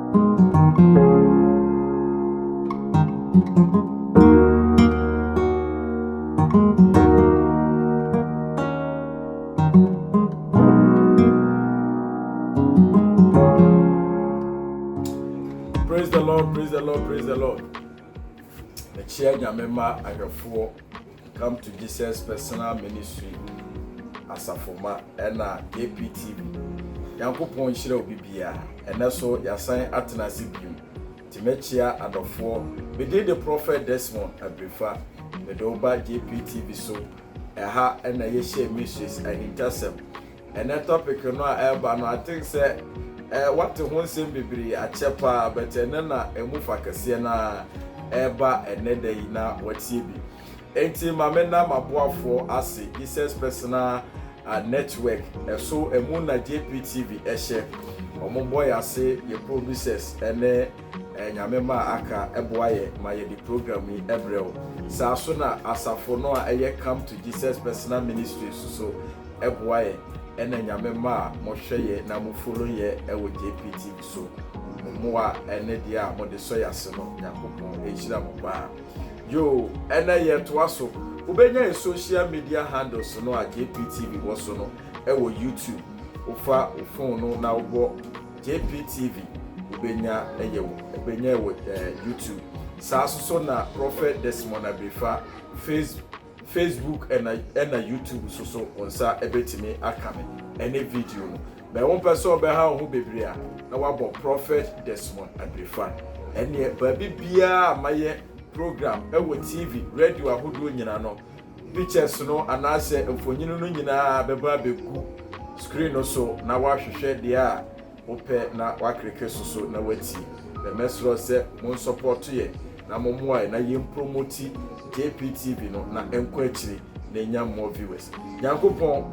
Praise the Lord, praise the Lord, praise the Lord. The chair Nyamema Ahwefo come to Jesus Personal Ministry Asafoma ena KPTV. Yankopon hyire obibia ena so yasan atenase biu. Timechia adofo we did the prophet Desmond Abrifa the Doba JPTV so eha ena yehye ministries and intersem. And that topic no eba no I think say what the one same bibiri achepa but enena emufa kase na eba enede na watie bi enti mamena maboafo ase Jesus Personal Network so emu na JPTV ehye omoboy ase ye producers ene nyamema aka eboaye ma ye di program yi ebrel sa so na asafo no a eye come to Jesus Personal Ministry so eboaye ene nyamema mo hweye na mo follow ye ewo JPTV so moa ene dia mo de so yase no yakopon ehira mo ba yo ene ye to aso ubenya social media handles no a JPTV wo so no ewo YouTube ofa phone no na wo JPTV ubenya ewo YouTube sa so na Prophet Desmond Abrifa Facebook and YouTube so onsa ebetimi akame any video no be one person be ha ho bebria na wabo Prophet Desmond Abrifa ene baby bia amaye program ewo TV radio ahodo nyina no pictures no anase mfonyino no nyina beba beku screen no so na wahwehwe dia ope na wakreke so na wati the message say mon support ye na momoa na yem promote JPTV no na enko akiri na nya more viewers Yankopon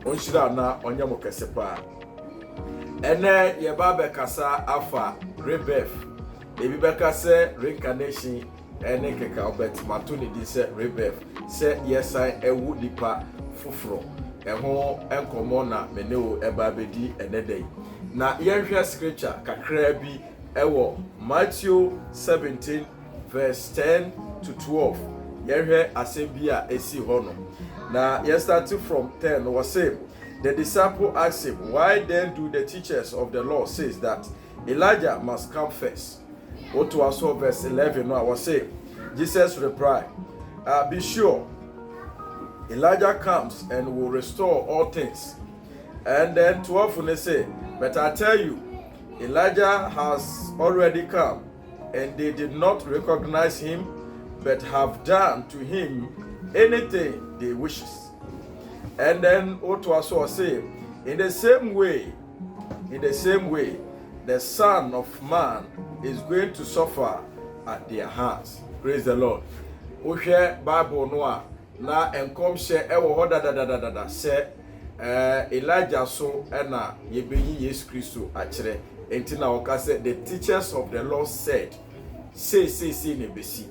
onhyira na onya mokese pa ene ye ba be kasa afa rebirth ebi be kasa reincarnation ene keka obet mato ni di se rebirth se yesan ewu lipa foforo eho enkomo na meneo eba bedi enedai na yenhwe scripture kakra bi ewo Matthew 17 verse 10 to 12 yenhwe asembia esi hono na ye starting from 10 was say the disciple asked him, why then do the teachers of the law says that Elijah must come first? What was verse 11 no I was say Jesus replied, be sure Elijah comes and will restore all things. And then 12 they say, but I tell you Elijah has already come and they did not recognize him but have done to him anything they wishes. And then what was also say, in the same way, the Son of Man is going to suffer at their hands. Praise the Lord. Ohwe Bible no na enkom hye ewo ho da se Elijah so na yebeyi Yesu Kristo akire enti na okase the teachers of the law said say ne besi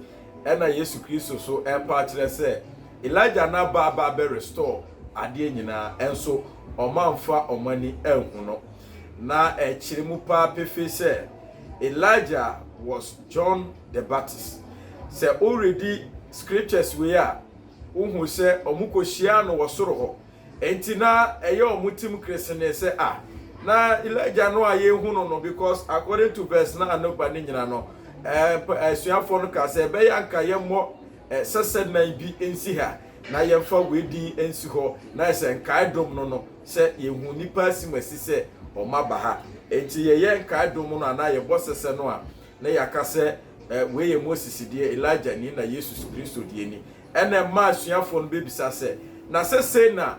na Yesu Kristo so pa akire se Elijah na ba be restore ade nyina enso omanfa omani enhu no na ekiremu pa pefe se Elijah was John the Baptist. Say already scriptures we are uhu se omukohia no wosoro ho enti na eye omutim Christian say na Elijah no aye hu no because according to verse na anoba ni nyina no asuafo no ka say be yanka ye mo sesed na bi ensi ha na yemfa wedi ensi ho na se nkai dom no se yehu nipa simasi se omaba ha enti ye nkai dom no na ye bosese no a na yakase we ye Moses die Elijah ni na Jesus Kristo die ni ene ma asuafo no bebisa se na se na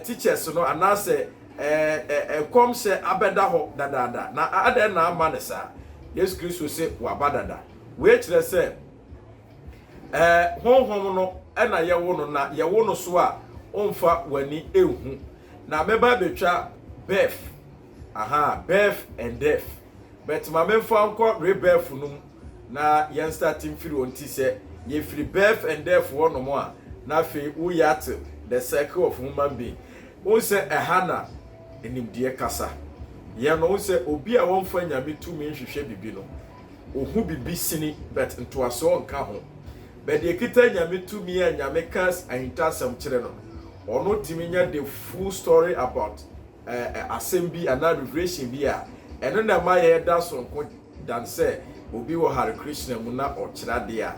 teachers no anase kom se abeda ho dadada na ade na ama ne sa Jesus Kristo se wabadada we kire se honhom no ena yewo no na yewo no so a omfa wani ehu na meba betwa birth birth and death but ma memfa nko rebirth num na yen starting free on ti se ye free birth and death wono mo a na fe wo the cycle of human being won se ehana enimdie kasa ye no say obi a won fa nyame tumi nhwehwe bibi no ohu bibi sini but ntoaso nka ho but ye kita nyame tumi a nyame kas ahintasam kire no ono timi nya the full story about assembly and revelation bi a eno na ma ye da so nko dan say obi wo Hare Krishna mu na okira de a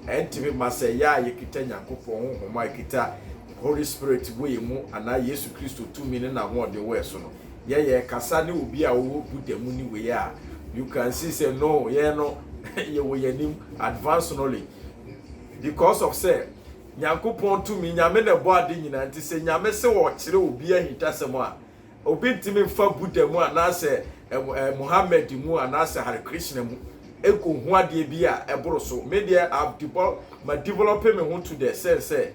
entimi ma say ya ye kita Nyankopon honhom a kita Holy Spirit we mu ana Yesu Kristo tumi ne na ho de we so no ye kasa ne obi a wo budemu ni we a you can see say no ye no ye wo ye nim advanced knowledge because of say Nyankopon tumi nyame na bo ade nyina nti say nyame se wo kire obi ahitasem a obi ntimi mfa budemu ana say Muhammad mu ana say Hare Krishna mu eko hu ade bi a eboro so media have developing me ho to the sense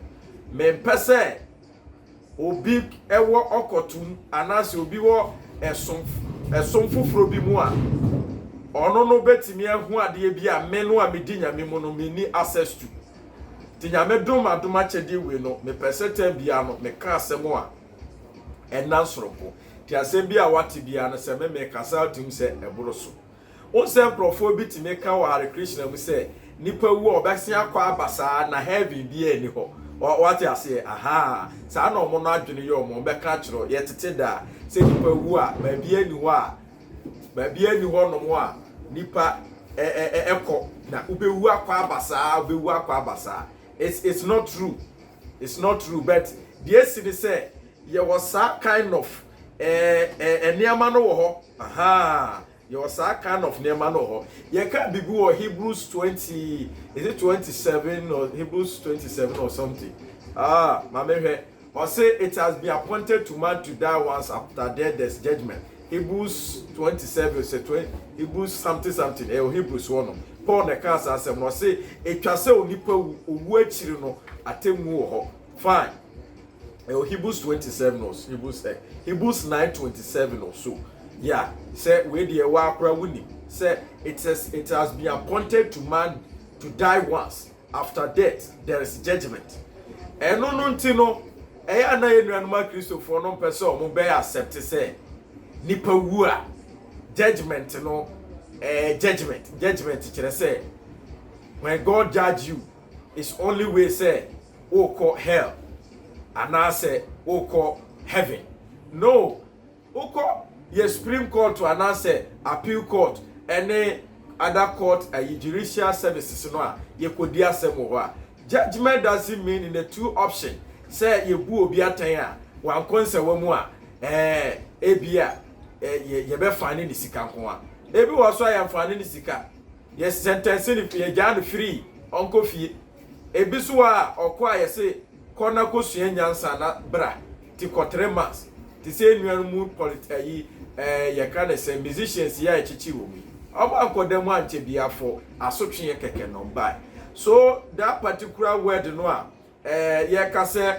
me pese obi ewo okotum ana say obi wo esom fufuro bi mu a ono no betimi ahu ade bi a me no a medi nyame mu no me ni access to ti nyame dom adoma chede we no me pese tem bia no me ka asem a enan soroko ti asem bi a wate bia no se me kasa tim se eboro so on se profo bi ti me ka wa Hare Krishna mu se nipa wu obese akwa abasa na heaven bi ani ho wate ase aha sa na omo no adwene yo omo be ka kiro ye tete da se nipa wu a ba bi ani ho no mo a nipa eko na ubewu akwa abasa it's not true but the essence say there was that kind of niema no wo ho aha there was that kind of niema no ho ye ka bibi wo Hebrews 20 is it 27 or Hebrews 27 or something mama hwe or say it has been appointed to man to die once after death there's judgment. Hebrews 27 say 20 Hebrews something Hebrews 1 Paul na ka asem no say etwa se onipa owu akiri no atemu wo ho fine Hebrews 27 or Hebrews 9:27 or so yeah say we dey wa akra wuni say it has been appointed to man to die once after death there is judgment eno no ntino eya na yenuanuma Christopher no pese o mo be accept say nipa wu a judgment no judgment kire say when God judge you it's only way say o call hell and I say o call heaven no o call your Supreme Court to announce appeal court any other court judicial services no a ye kodi asem ho judgment doesn't mean in the two option say ye bu obi atan a wan konse wa mu a ebia ye be fane ni sika nko a ebi wo so ya fane ni sika ye sentence ni ye ja no free onko fie ebi so a okọ a ye se kona ko sua nyansa na bra ti ko 3 months ti se nuan mu politi ye ka na say musicians ya echichi wo mi oba ankodam anche biafo asotwe ye keke no bai so that particular word no a ye ka se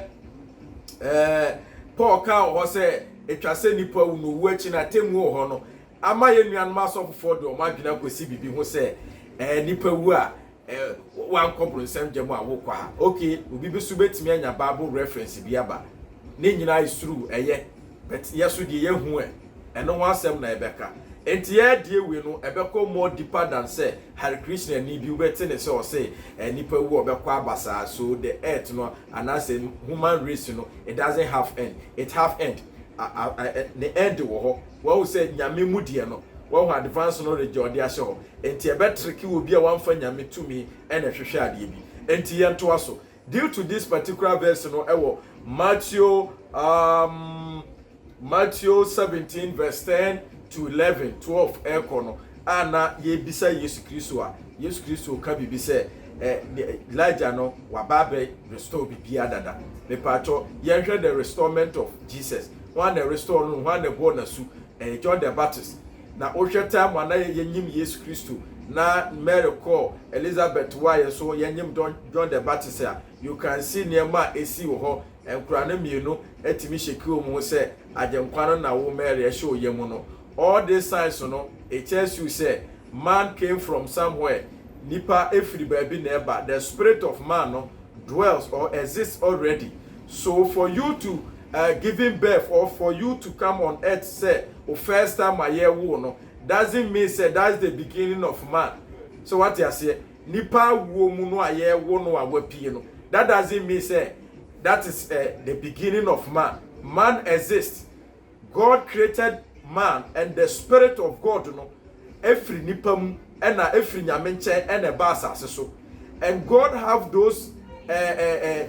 Paul ka o say etwa se nipa wu no wu achi na temu ho no ama ye nuan ma so fofo do ma dwena kwesi bibi ho se nipa wu a wan kompronsem jemu a wo kwa okay obi bi su betimi anya Bible reference bi aba ne nyina is true but yeso de ye hu eno wasem na ebeka enti ye de we no ebeko more deeper than say Hare Krishna ni bi ubeti ne say o say nipa wu obeko abasa so the earth no and as a human race no it doesn't have end it have end the end wo ho wo say nyame mu de no wo ho advance knowledge odi ahye ho enti ebetriki obi a wamfa nyame tumi ena hwehwe ade bi enti ye nto aso due to this particular verse no ewo Matthew 17 verse 10 to 11 12 ekono ana ye bisa Yesu Kristo ka bibi se Elijah no wababe restore bibia dada me pacho ye hwe the restorement of Jesus one the restore no one the born asu John the Baptist na ohwe time ana ye nyim Yesu Kristo na Mary call Elizabeth why so ye nyim John the Baptist you can see niema esi wo ho enkura na mienu etimi sheki omu se ajenkwa na wo Mary ehwe oyemu no all these signs no it tells you say man came from somewhere nipa every baby never the spirit of man no dwells or exists already so for you to giving birth or for you to come on earth, say, the first time I hear no, doesn't mean say that's the beginning of man. So what you say? Nipa woman no I hear one no. That doesn't mean say that is the beginning of man. Man exists. God created man and the spirit of God no. Every nipam and every nyamenche and a basa so. And God have those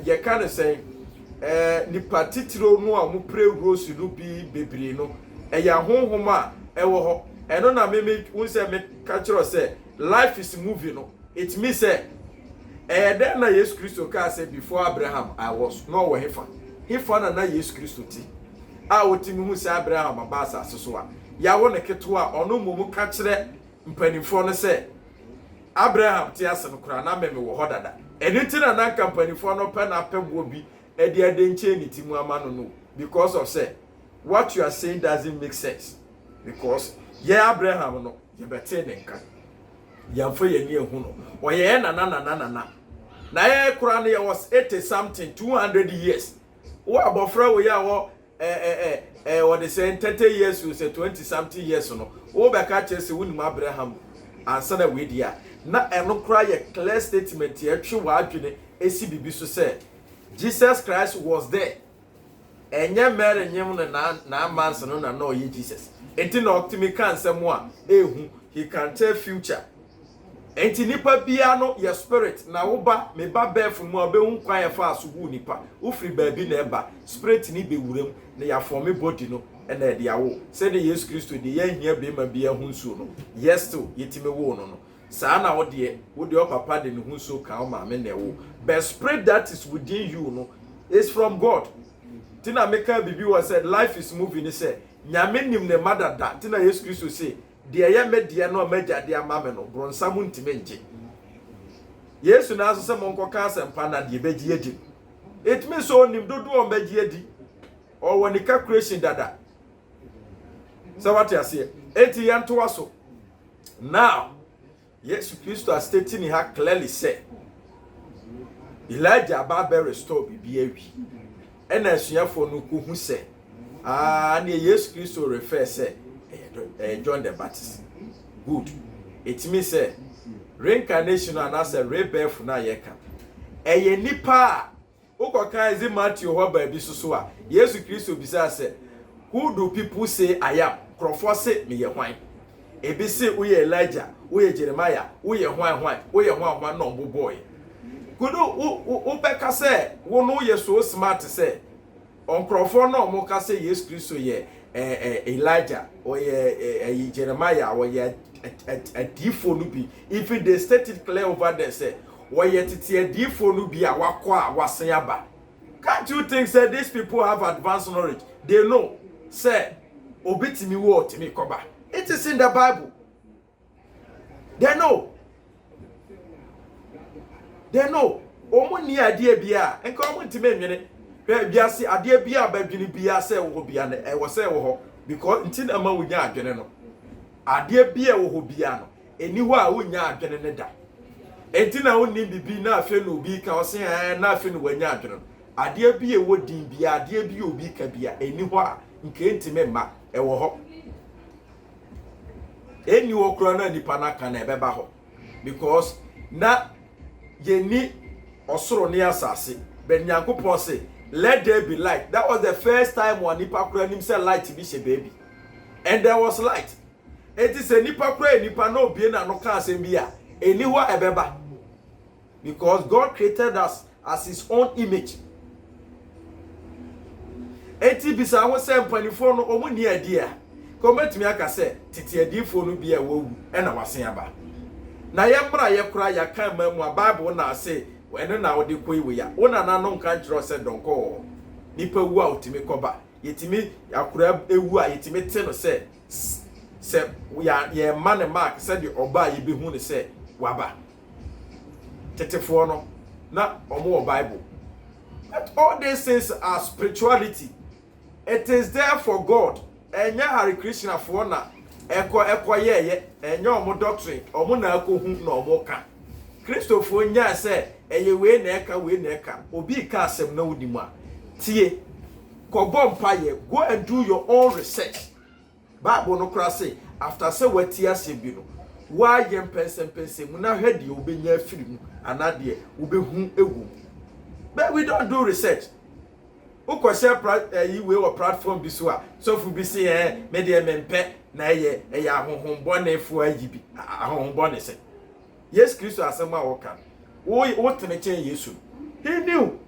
you can say nipa titiro no a mo pray rose no bi bebre no eya honhoma ewo ho eno na me say me catch say life is moving no it means say then na Jesus Christ ka say before Abraham I was no we hefa na Jesus Christ ti a otimi hu say Abraham abasa so a ya wo ne keto a ono momu ka kire mpanimfo no say Abraham ti ase no kura na me wo ho dada eni na na mpanimfo no pe na pebo bi because of say what you are saying doesn't make sense because Abraham no ye bete nenka yamfo ye ni ehu no oye na ye kura no ye was 80 something 200 years wo abofra wo ya wo what they say 30 years we say 20 something years no wo be ka che se wonu Abraham ansa na we dia na eno kura ye clear statement ye twe wa adwene esi bibi so say Jesus Christ was there. Enye mere nyem na manso no na ye Jesus. Enti na optimi kan semo a ehu he can tell future. Enti nipa bia no your spirit na wo ba me ba befu mu obehun kwan ye fa asogu nipa. Wo free baabi na eba spirit ni be wuram na ya form body no e na de awo. Say the Jesus Christ de ye hia be ma bia hu nsuo no. Yes to yetime wo no. Sa na wo de papa de ne hu nsuo kan o ma me na wo. But spirit that is within you no is from God. Tina Meka Bibi was said life is moving. He said nyame nim ne mother da. Tina Jesus Christ say de ya me de no meja de amame no bronsa mu ntime nje. Yesu na aso se monko ka sempa na de beji edi. It means so nim dodo o beji edi. Or when the calculation dada. So what you say? 80 yanto aso. Now Jesus Christ has stating he had clearly said Elijah Baba restore bibi ewi. Ena asuafo no ko hu se na Jesus Christ refer say John the Baptist. Good. It means say reincarnation and as a rebirth na yeka. Eye nipa ukoka ezi Matthew ho ba bi so a Jesus Christ obisa say who do people say I am? Crofo say me ye hwan. Ebi say uye Elijah, uye Jeremiah, uye hwan, uye hwan no boy. Kudu upeka say wono ye so smart say onkrofo no mo ka say Jesus Christ ye Elijah or ye Jeremiah or ye a defo no bi if they stated clear over there say or ye titi a defo no bi a wakwa wasen aba. Can't you think say these people have advanced knowledge? They know say obitimi wo timi koba. It is in the Bible. They know. They know. Omo ni ade bia enka omo ntime nwene bia se ade bia ba dwene bia se wo bia ne wo se wo ho because nti na ma wonya adwene no ade bia wo ho bia no eni ho a wonya adwene ne da enti na wonni bibi na afi no obi ka o se na afi no wanya adwene ade bia wo din bia ade bia obi ka bia eni ho a nke ntime ma e wo ho eni wo kro na nipa na ka na ebeba ho because na yeni osoro ne asase ben Nyankopon say let there be light. That was the first time one nipa kura nim say light be she baby and there was light. It is a nipa kura nipa no bie na no ka asem bia eni ho ebeba because God created us as his own image. Eti bisa wo say mpanifo no omo ni adia kometimi aka say titi adifo no bia wawu e na wasen aba na yembra ye kura ya kan mamu a Bible na say eno na wode koi we ya wona na no nka njro se donko nipa wu a otimi koba yetimi akura ewu a yetimi te no se ya ye man mark se de oba ye behu ne se waba tetefo no na omo Bible. But all these things are spirituality. It is there for God. Enya Hare Krishna for na eko ye enya omo doctrine omo na akohu na omo ka Christopher nya se eye we na eka obi ka asem na wudi mu a tie Go and do your own research. Bible no kra say after say wati ase bi no wa yem pense mu na hwede obenya afiri mu anade obehu ewu. But we don't do research. Uko share we or platform bi so a so fu bi say me de mempe na ye ahonhon bone fu ayibi ahonhon bone say yes Christ asema woka wo teneche Yesu he knew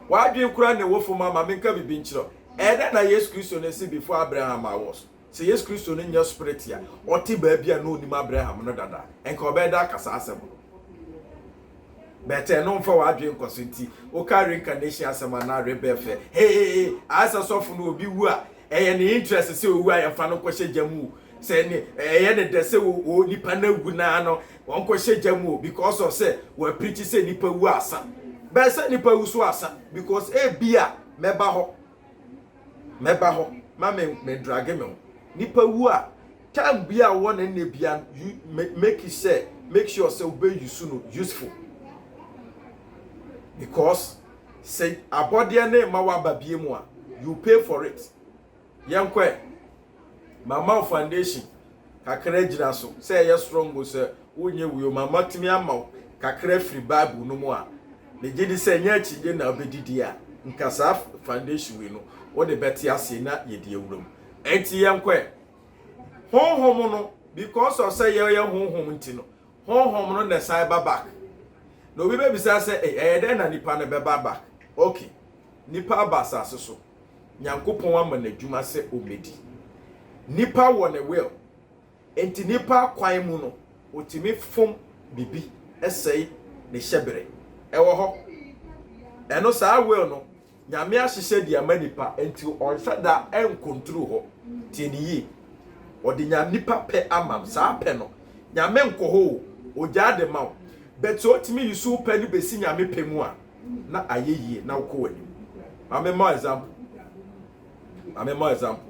wa dwen kura na wo fu mama menka bibi nchiro na yes Christ no see before Abraham was say yes Christ no nya spirit ya oti ba bia no nim Abraham no dada enka obeda kasa asem better no for wa dwen kosenti o ka reincarnation asema na rebefe hey asa sofu no obi wu a ne interest say owu a yemfa no kwhye jamu say ne ne de say o nipa na wu na no won kwhye jamu because of say we preach say nipa wu asa be say nipa wu so asa because bia meba ho ma me drag me nipa wu a time bia won na bia you make sure say obey you soon useful because say abode na ma wa babie mu a you pay for it yankwe mama foundation kakra gira so say ye strong go say wonye wi mama timi ama kakra free bible no mu a me gidi say nya chije na obedidi a nkasa foundation we no wo de beti ase na ye de ewuram enti yankwe honhom no because of say ye honhom nti no honhom no na cyber back no we be say dey na nipa na be back okay nipa basa so nyankopon ama na dwuma se omedi nipa wo ne will enti nipa kwan mu no otimi fom bibi esei ne hyebere ewo ho eno saa will no nyame ahyehye di ama nipa enti onhwe da en control ho tieniyi odi nya nipa pe amam saa pe no nyame nkoho ogya de ma but otimi yusu pe ni besi nyame pe mu a na ayeye na wko wani amema example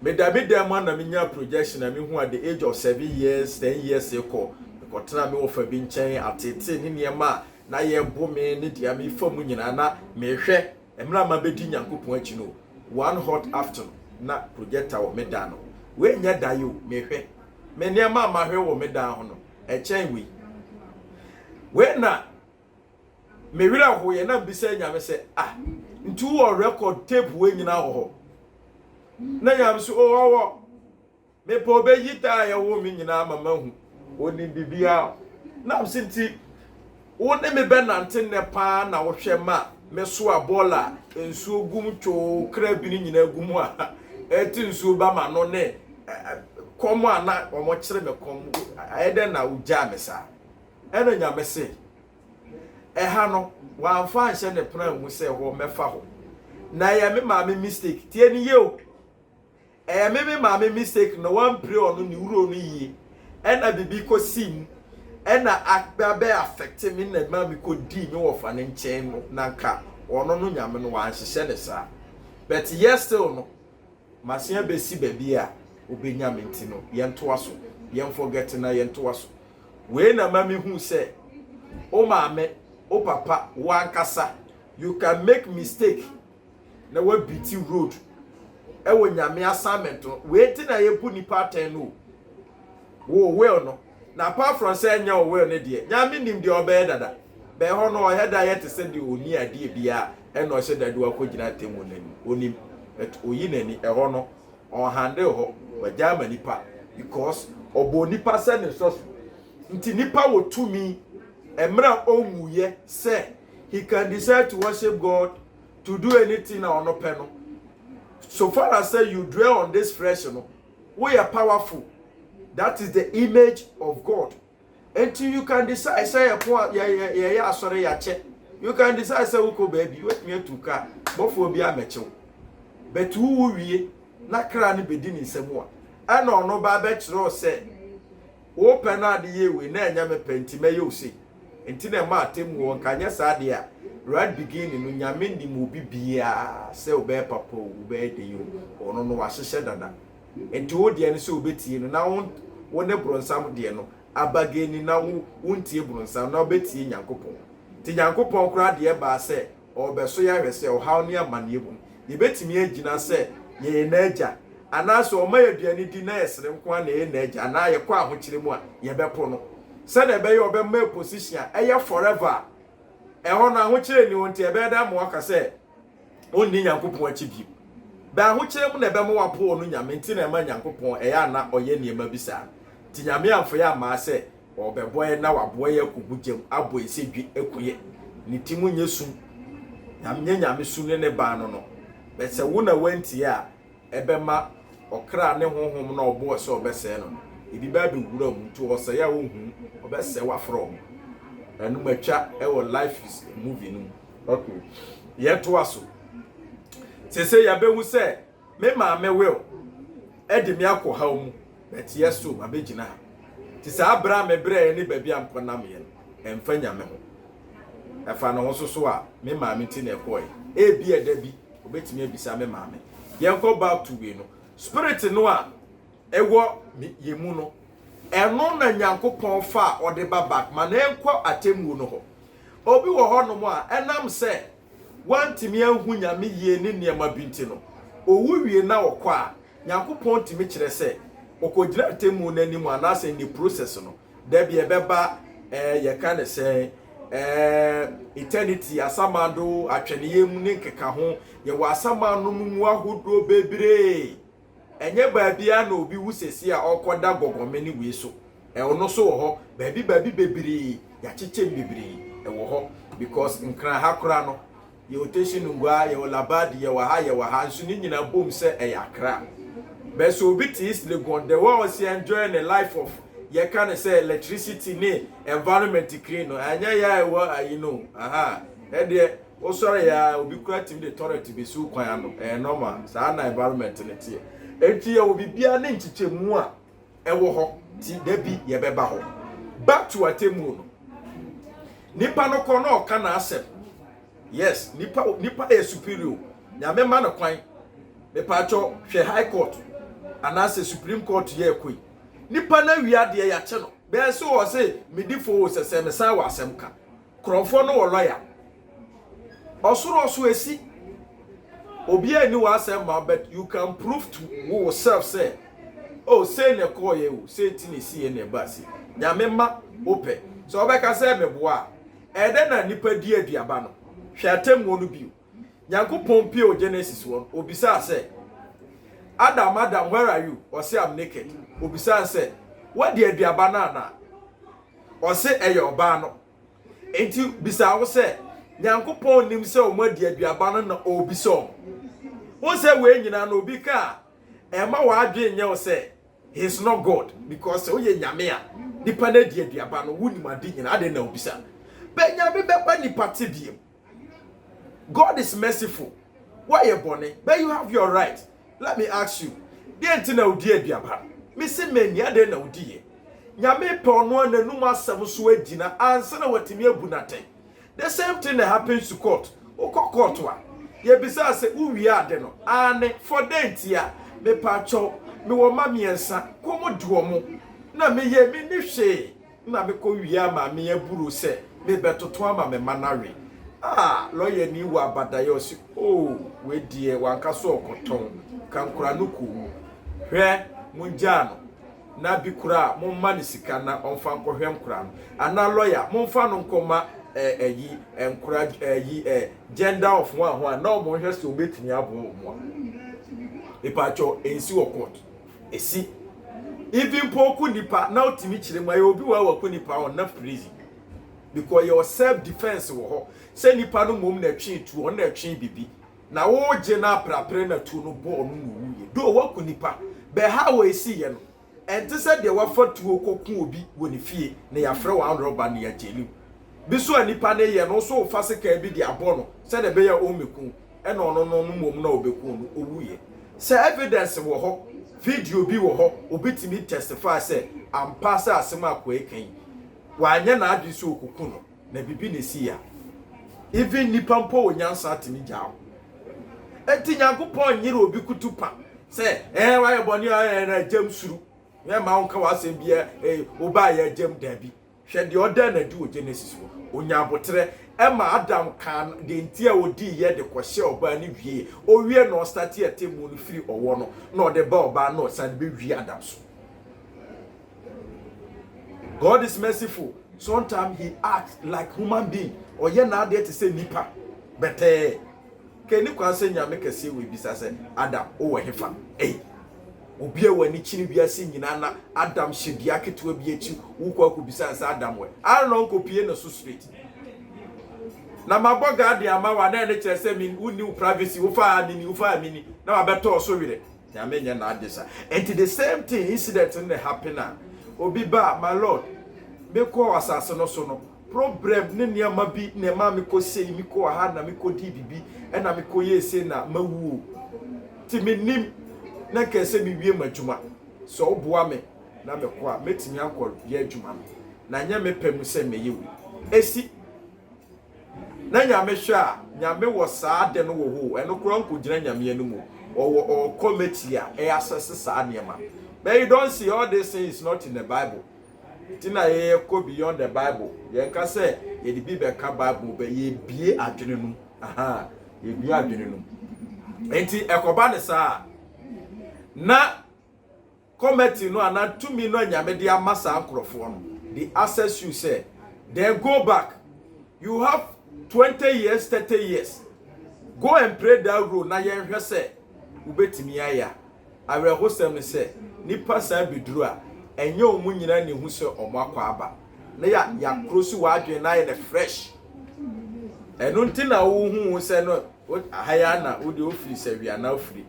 me David man na menya projection na me hu at the age of 7 years 10 years ago because na me ofa bi nchen atete ni niema na ye bo me ni dia me fam nyina na me hwe emra ma bedi nyankopon achi no one hot afternoon na projector wo me da no we nya dayo me hwe me niema ma hwe wo me da ho no echen we na me wira ho ye na bisa nyame se ntu wo record tape we nyina ho na nyame se wo me po be yita ya wo mi nyina mama hu oni bibia na msinti wo ne me be nante ne pa na wo hwe ma me so abola ensu ogum two kra bi ni nyina gum a eti nsu ba ma no ne komo ana omo kire me komo ayede na ugya me sa ena nyame se ha no wa amfa nche ne plan mu se ho mefa ho na ya me ma me mistake tie ni ye o me ma me mistake no one pray onu ni wuro no yi ena bibi ko sim ena akbabe affect me na ma mi ko di me wo fa ne nchen no na nka ono no nyame no wa anhye ne sa but yes still no masia be si baby a obenya menti no yento aso yen forget na yento aso we na ma me hu se o ma me o papa wankasa you can make mistake na we biti road e wo nyame assignment we ti na ye pu nipa ten no wo well no na apart from say nya wo well ne de nyame nim de obey dada be ho no he da ye te se de oni ade bia e no hye dade wa ko gina temu nani onim et oyi nani e ho no on handle ho wa jama nipa because obo nipa se ne so nti nipa wo tumi emra onwuye say he can decide to worship God to do anything on no pen. So far as say you dwell on this flesh, we are powerful. That is the image of God. Until you can decide, say sorry, you can decide, say, okay, baby, wait me to car, but for be a mecho. But who we not cranny bedin some more. I know no babette row say, open out the year we never penti may you see. Until the martin won can yes idea. Right beginning no nyame ndi mo bibia se obe papa obe de yo ono no wahye dada enti wo de ne se obetie no na wo ne bronsam de no abageni na wo ntie bronsam na obetie nyankopon ti nyankopon kura de ba se obeso ya hwese o haw ne amane bu ye betimi agina se ye na agya anaso o ma aduane di na yesere nko na ye na agya na ye kwa ahokyere mu a ye bepo no se na be ye obemma position eye forever ho na ahokyere ni wonte e be da mo aka se onni Nyankopon achi bi ba ahokyere mu na be mo wapo no nyame nti na ma Nyankopon ya na oye niema bisa ti nyame amfo ya ma se obeboye na waboye akugugem abo esedwi ekuye ni timu nyesu nyame su ne ba no bese wo na wanti a ebema okra ne honhom na obo se obese no ebi ba be wura mu to ose ya wo hu obese wa from enu matwa e wo life is a movie no okay ye to aso sese ya be hu se me ma me will edi me akọ ha mu bet yeso abegina ti sa abra me bre ni ba bia mponam ye emfa nyame ho efa no so so a me ma me ti na ekoy e bi eda bi obetimi abisa me ma me ye go back to we no spirit no a ewo yemu no eno na Nyankopon fa ode ba back ma na enko atemu no ho obi wo ho no mo a enam se wantimi ahu nyame ye ni niema binti no owu wie na wokọ a Nyankopon timi kire se okogira atemu na nimu anase ni process no da bi ebeba ye ka ne se eternity asamando atweneye mu ne nkeka ho ye wa asamando mu ahodo bebre enye baabia na obi wusesi a okoda gogome ni wi so ono so wo ho baabi bebre ya cheche bebre wo ho because nkran hakora no ye otation ngwa ye labadi ye wa ha nso ni nyina bom se yakra but so obi tis le gonde wa was enjoying the life of you can say electricity ni environment clean no anya ya you know e de o sorry ya obi kura tim de torrent be su kwan no normal sa na environment ne tie enti ya obi bia ne nchichemu a wo ho ti da bi ye beba ho back to atemu no nipa no ko no ka na asem yes nipa e superior nyame ma no kwan me pa cho hwe high court anase supreme court ye koi nipa na wiade ya che no be so o se midifo sese me san wa asem ka krofo no wo lawyer osoro esi obi ani wa asem ma but you can prove to yourself say oh say ne call you say tini si ne basi nyame ma ope so obeka say me boa ede na nipa di aduaba no hwatem wo no bio Nyankopon pie o Genesis won obisa say Adam, where are you? Or say I'm naked. Obisa say, what the aduaba na? Or say eyo ba no. Enti bisa wo say, Nyankopon nim say o ma di aduaba na obiso. Wo say we nyina na obi ka e ma wa adwe nye wo say he's not God because o ye nyame a nipa na di aduaba no wuni ma di nyina ade na obisa. Be nyame be pa nipa te biem. God is merciful. Why you born? But you have your right. Let me ask you, the na udi aduaba. Me se mani ade na udi ye. Nyame pe ono na num asem so agina ansa na watimi abunate. The same thing that happens to court. Oko court wa. Ye bisa se uwi ade no. Ane for dentia me pa cho me wo ma miensa komo duo mo. Na me ye me ni hwe. Na me ko wi ama me aburu se me betoto ama me manawe. Lawyer ni wa badayo si we die wanka so okoton kankura nuku hwe munjano na bikura momma ni sika na onfa nkohwe nkura no ana lawyer momfa no nkoma enkura gender of one ho na omo hwe se obetini abo mo ipacho ensi wo court esi even poku nipa na otimi kire ma obi wa waku nipa on na prison because your self defense wo ho say nipa no mom na twi tu on na twi bibi na wo je na prapre na tu no bo no wuye do waku nipa be ha wo esi ye no enti say de wafa tu okokun obi woni fie na ya frɛ wa roba na ya jeli bi so nipa na ye no so fa se ka bi de abo no say de be ya o meku e no no no mom na obeku no owuye say evidence wo ho video bi wo ho obetimi testify say am pass asem akwa ekan wanye na adwi so okuku no na bibi ne si ya even nipa mpo onyansa atimi jawo enti Nyankopon nyire obi kutupa say wa ye boni na jam suru me ma onka wa asem bia oba ya jam dabi hwe de order na do Genesis wo onyabotre ema Adam kan de ntia odi ye de kwhye oba ne wie owie no start ye temu no free owo no na de ba oba no san be wie Adam so. God is merciful. Sometimes he acts like human being or ye na there to say nipa but ke ni kwan se nyame kase we bisa se Adam o we hefa obi e wani chini biase nyina na Adam hyedia ketewa bi echi wo kwa ku bisa se Adam we aron ko pie na so straight na maboga de ama wa na ne kire se mi uni privacy wo fa amini na wa beto so wire nyame nya na adisa and the same thing incident in the happen na obi ba my lord me ko asase no so no problem ne niam bi ne ma me ko sei mi ko ha na me ko di bibi e na me ko ye sei na mawu ti me nim na ka se mi wie madwuma so oboa me na me ko a metimi akọ ye adwuma no na nya me pem se me yewu esi na nya me hwe a nya me wo saa de no wo ho eno kro nko gina nya me anumu o committee a e assess saa niam but you don't see all these things not in the Bible. Tina ye go beyond the Bible. Ye can say ye di Bible ka Bible but ye bie adwene num. Aha, ye bie adwene num. Enti ekoba ne saa na committee no ana 2 million nyame de amasa ankrofo no. The access you say then go back. You have 20 years, 30 years. Go and pray that road na ye hwe say ubetimi aya. Awe hosem say nipa sa biduru a enye omu nyina ne hu se omo akwa aba na ya krosi wa adwen na ye the fresh eno ntina wo hu se no ahaya na wo de ofiri se wi ana ofiri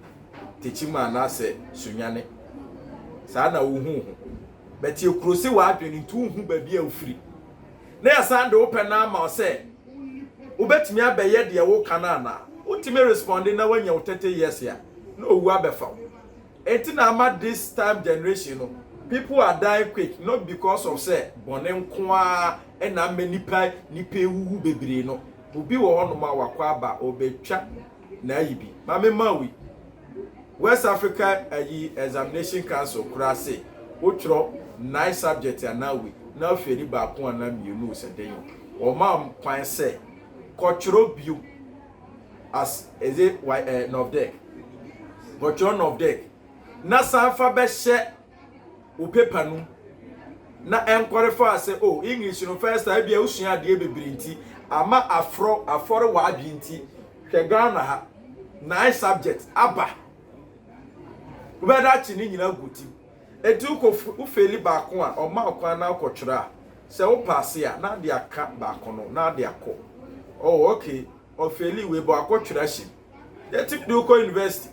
techima na se sunyane sa na wo hu but ye krosi wa adwen ntu hu ba bia ofiri na ya sande open na ma se obetimi abaye de wo kana na utimi responding na wanya 30 years ya no owu abefa etina ama this time generation no people are dying quick not because of say bonen kwa na nipa ewu bebre no obi wo hono ma wakwa aba obetwa na yibi mame mawi West Africa examination council kura say otro 9 subject anawi na feri ba ko ana mienu se den o ma kwan say cultural view as is it of deck but John of deck na sanfa be hye o paper no na enkware for say oh English no first time bia usua de bebrinti ama aforo wa adwinti hwe Ghana ha 9 subjects aba ubeda chi ni nyina guti etu ko ufeli ba ko a o ma kwa na akotwera se wo pass ya na de aka ba ko no na de akọ oh okay ofeli we bo akotwera shi they tip do ko university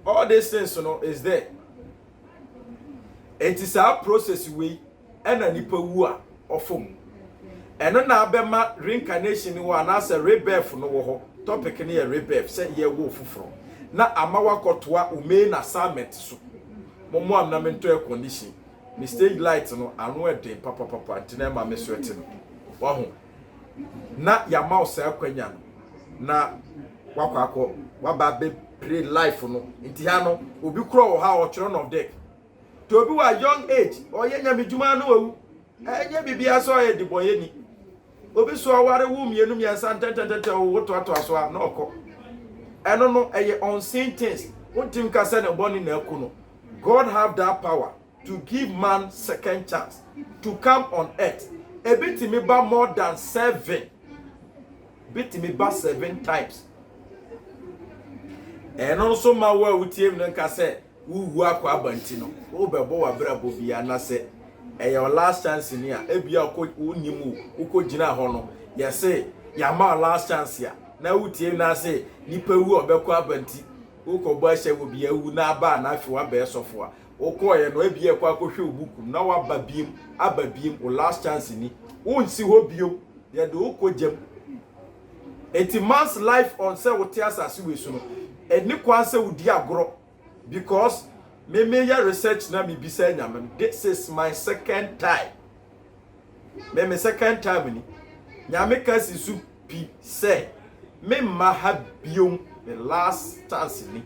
all these things no is there. It is our process we and a nipa wu a ofom. Eno na abema reincarnation wo anasa rebirth no wo ho. Topic ne rebirth say ye wo fufuro. Na amawa kotoa ume na assignment so. Momo am na mento e condition. Mi stage light no anu e den papa ntina ma me sweat no. Wa ho. Na ya mouse akwanya no. Na wakwa waba be play life no. Nti ha no obi kro wo ha o chiro of deck. To be wa young age oye nya medjuma no wu enye bibia so oye diboye ni obi so aware wu mienu miensa ntentente wo to aso a na okọ eno no eye unseen things untim ka se ne boni na aku no. God have that power to give man second chance to come on earth a bit me ba more than 7 bit me ba 7 times eno so ma wa utiem no nka se wu akwa abanti no wo bebo wa brabo bia na se your last chance ni a ebia ko unimu ukogina ho no ye se ya ma last chance ya na wutie na se nipa wu obekọ abanti ukọgbo ahye wo bia wu na aba na afi wa be sofo a ukoye no ebia kwa akohwe obuku na wa ababiem o last chance ni unsi ho bio ye de ukogem enti man's life on say wote asase we su no eni kwa se wudi agoro. Because me research na me bisa nyame. This is my second time. Me second time ni. Nyame kasi su pi say me ma ha biom the last chance ni.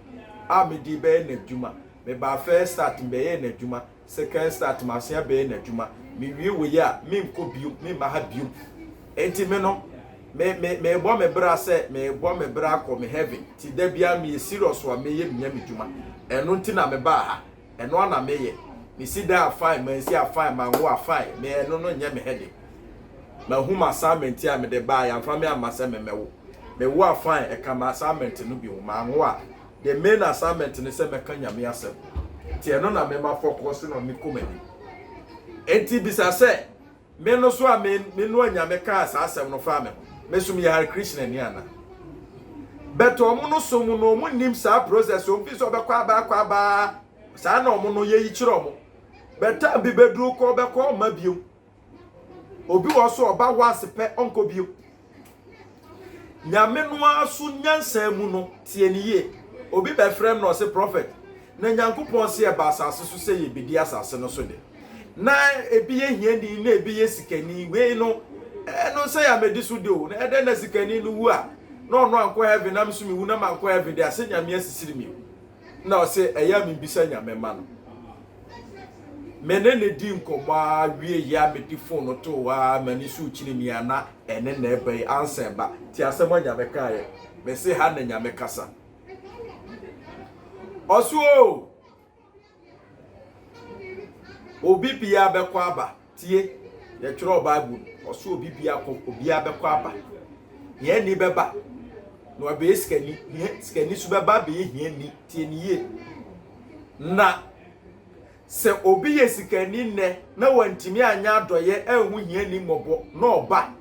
A me di be na djuma. Me ba first start be ye na djuma. second start masia be na adwuma me wie we ya me nko bio me ma ha bio enti me no me bo me bra se me bo me bra ko me heaven ti da bia me serious wa me ye me adwuma eno nti na me ba ha eno na me ye me si da fine man si fine man wo fine me eno no nya me headache ma huma assignment ya me de ba ya mfa me amase me wo fine e ka ma assignment no bi wo ma ho a the main assignment ni se me ka nyame asem ti eno na me ma focus no me komani enti bisa se me no so a me no anyame ka asem no fa me sum ya Hare Krishna ni ana beto omo no so mu no mu nim sa process o fi so be kwa ba sa na omo no ye yi kire omo beta bi beduru ko be ko ma biom obi wo so oba wase pe onko biom nyame no asu nyansa mu no tie ni ye obi be frem no se prophet na nyankopon se e ba asase so se ye bedi asase no so de na ebi ye hia ni na ebi ye sikani we no no say ya medi so de o na ede na sikani no wu a no anko heaven na mso mi wu na manko heaven de ase nyame asisiri mi na o se eya mi bisa nyame ma no menene di nkoma wie ya medi phone no to wa mani su chini mi ana ene na ebe answer ba ti asem nyame kae me se ha na nyame kasa osuo obi bia bekwa aba tie ye twere bible osuo obi bia ko obi abekwa aba ye ni beba no abe skani su beba be hia ni tie ni ye na se obi ye sikani ne na wantimi anya adoye enhu hia ni mobo na oba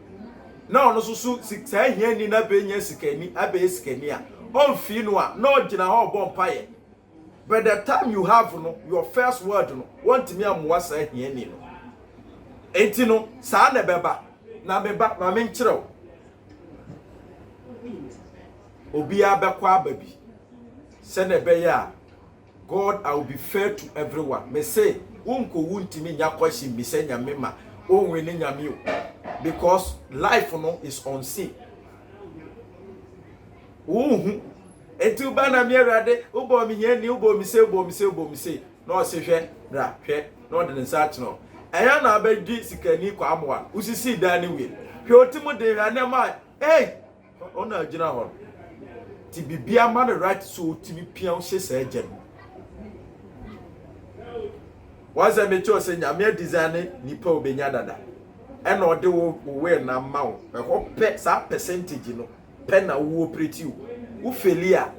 na ono susu siksa hia ni na be nya sikani abe sikani a onfi no a na ogina ho obo mpaye. By the time you have no your first word no want me amwa sa hia ni no enti no sa na beba na beba ma me nkyerɛw obi abekwa ababi se na be ya God, I will be fair to everyone. Me say unko wuntimi nya kwashi mi se nyame ma onwe ni nyame o because life no is unseen. Etu ba na mi erade ubo mi hia ni ubo mi se no se hwe bra hwe no de nsa no eya na abedi sikani kwa amwa usisi da ni we hwe otimu de hwane ma ona agina ho ti bibia ma the right so timi pian hye sa agye no waza me cho se nyame design nipa obenya dada ena ode wo we na ma wo e ho pe sa percentage no pe na wo operate wo felia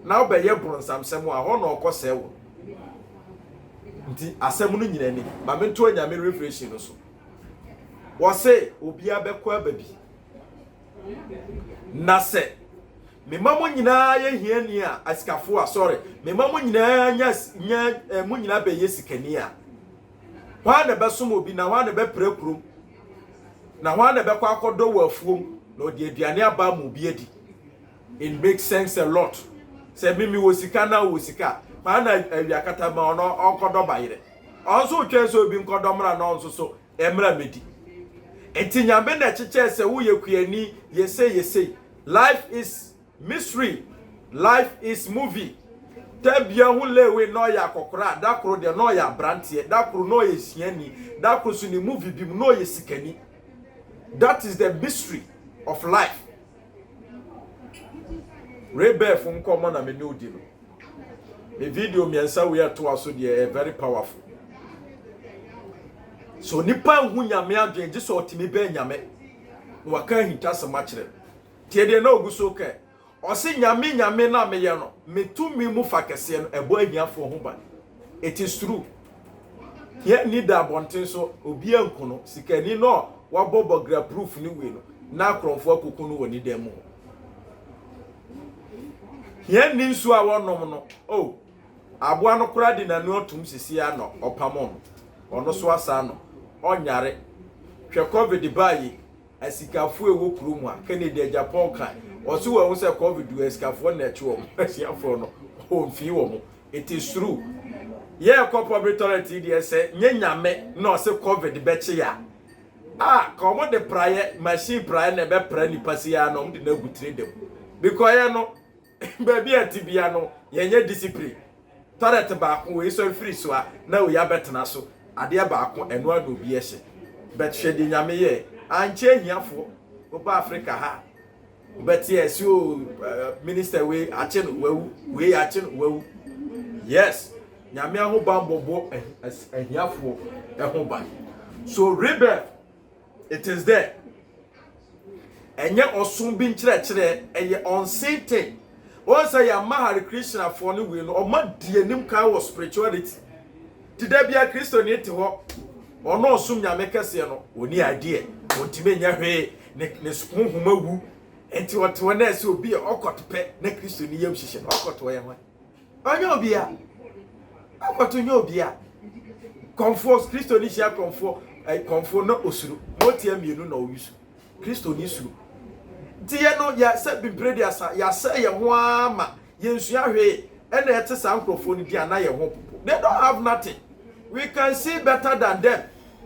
na obeye bronsam a ho na okose wo nti asem no nyina ni ma me to nyame refreshing no so wo se obi abekwa babi na se me mamo nyina ye hia ni a asikafo a sorry me mamo nyina nya mu nyina be yesikani a hwa na besom obi na hwa na be prekurum na hwa na be kwa akodo wa afuom na odi aduane aba mu bi adi. It makes sense a lot. Se mimi wosika na wosika ma na awiakata ma ono okodo bayire onso twenso obi nkodo mra na onso so emra medi enti nyambe na cheche se wo yekuani yese life is mystery, life is movie. Tabia hu lewe no ya kokora dakro de no ya brantie dakro no ye siani dakro su ni movie bi no ye sikani. That is the mystery of life. Rebirth nkomo na me no di no. The video me ansa we to aso de very powerful. So nipa hu nyame adwen je so otimi be nyame. Waka hinta sama kire. Tie de na oguso ka. Osi nyame na me ye no. Metumi mu fakese no ebo ahiafo ho ba. It is true. Here need that bonten so obi ankono sikani no wabobogra proof ni we no. Na kromfo akoko no woni dem ho. Here ni nsu a wonom no. Oh. Aboa no kura di na no otum sisi ano opamon. Ono so asa no. Onyare. Hwe covid bayi asikafu ewo kurom a Kennedy Japan kan. Oso wa hu se covid do asikafu na echo om. Asiafo no. O mfi wo mo. It is true. Ye corporate authority dey say nyanyame na o se covid be che ya. Komo de praye machine praye na be pra ni pasi ya no de na gutire dem. Because ye no baby atibia no yenye discipline. toilet baako we so free so a na we ya betena so ade baako eno a no bi ehye bet hwede nyame ye anche hiafo oba Africa ha bet yes you minister we ache no wawu we ache no wawu yes nyame aho bambobo hiafo eho ba so rebel it is there enye osun bi nkyerɛkyerɛ eye unseen once ya mahari Christian for no we no o ma die nim kan wo spirituality ti da bia Kristo ni te ho ono osum nyame kese no oni ade ontime nya hwe ne honhom awu enti wote na ese obi okotope na Kristo ni yam hihye okoto ye ho onye obi a okoto nya obi a comfort Kristo ni hia comfort na osuru motia mienu na owisu Kristo ni suru tie no ya se bimpredi asa ya se ye ho ama ye nsu ahwe ena ete sa nkrofo ni dia na ye ho popo they don't have nothing we can see better than them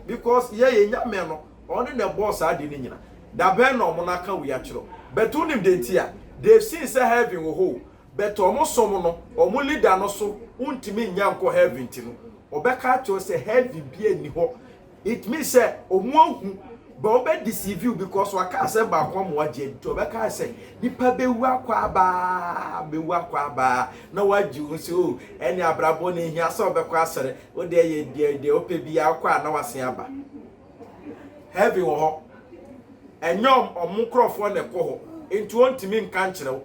because ye nyame no oni na boss ade ni nyina da ben no mo na ka we akiro but unim de ntia they've seen say heaven wo ho but omo som no omo leader no so untimi nya nko heaven ti no obeka cho say heaven bi ani ho it means say omo ahu but obe deceive you because waka say ba kwa mo waje to obeka say nipa bewu akwa ba na waji wo say o eni abrabo na hia say obekwa asere o de ye de ope bi akwa na wase aba heaven wo ho enyom omukrofo na ko ho enti ontimi nka nkyerɛw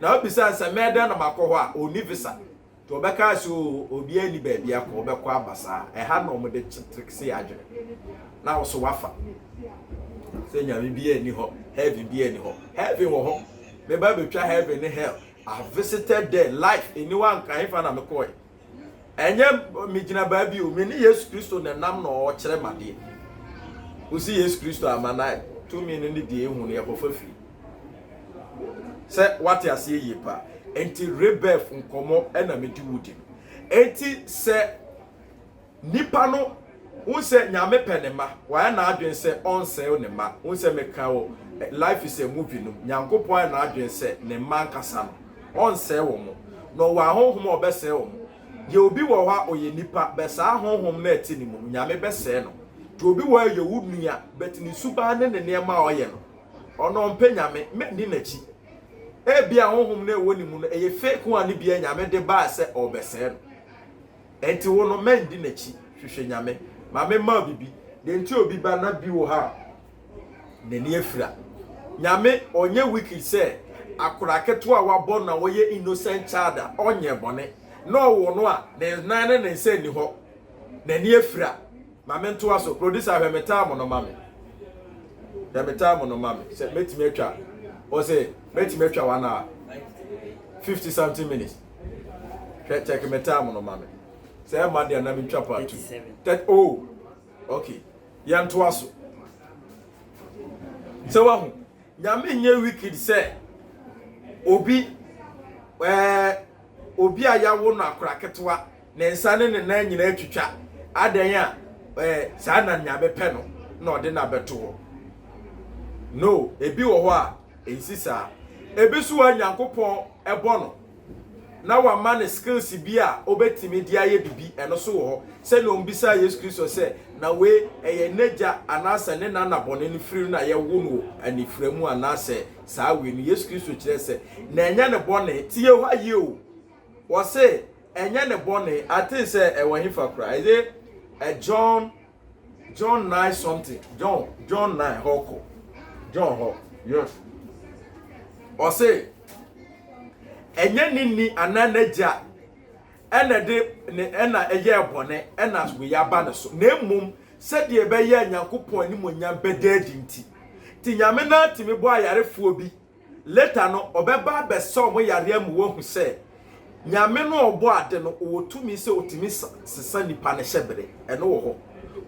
na obisa say meda na makɔ ho a oni visa to obeka say obi ani ba bia ko obekɔ abasa ha na omode trickse adwene na wo so wafa say nyame bi ani ho heaven bi ani ho heaven wo ho me ba betwa heaven and hell I visited there life anyone kan fa na me koi enye me gina ba bi o me ni Yesu Kristo na nam na o kire made o si Yesu Kristo amana to me ni de ehunu ya kofa fi say what ya say ye pa enti rebel nkomo na me di wudi enti say nipa no unse nyame penema wa na adwen se onse ne ma unse meka wo life is a movie no nyankopon na adwen se ne ma nkasa no onse wo mo no wa honhom obese wo mo ye obi wo ha oye nipa be sa honhom na ati ni mo nyame bese no to obi wo ye wudua bet ni suba ne ne ma oye no ono mpe nyame me ni nachi e bia honhom na ewo ni mu no eye fake one bia nyame de ba se obese no enti wo no men di nachi hwehwe nyame mame ma bibi de nti obi ba na bi wo ha ne ne afira nyame onye wiki se akura keto a wabɔ na wo ye innocent child onye bone no wo no a ne nan ne nse ni ho ne ne afira mame nto aso producer hwemeta mo no mame hwemeta mo no mame se metime atwa o se metime atwa wana 50 something minutes check meta mo no mame say man dia na me twa part 2 that oh okay yan to aso so wahu nyame nye wicked say obi ayawo no akora ketwa ne nsa ne na nyina atwitwa adan a saa na nyame pɛ no na ɔde na beto no ebi wo ho a ensisa ebi so wa nyankopɔn ɛbɔ no na wa man skills bi a obetimi dia ye bibi eno so wo se no mbisa Yesu Kristo se na we eye neja anase ne na bone ni firi na ye wo no aniframu anase saa we ni Yesu Kristo kire se na enya ne bone tie ho aye o wo se enya ne bone ati se e wo hifa kra ise John 9 something John 9 hoko John ho yes o se enye nini ananaja ena de ne ena eye bone ena we yaba ne so na emum se de be ye nyankopon animonyam bedadi nti ti nyame na timi bo ayarefuo bi later no obeba be so mo yare am wo hu se nyame no obo ade no wotumi se otimi sesa nipa ne hyebere eno wo ho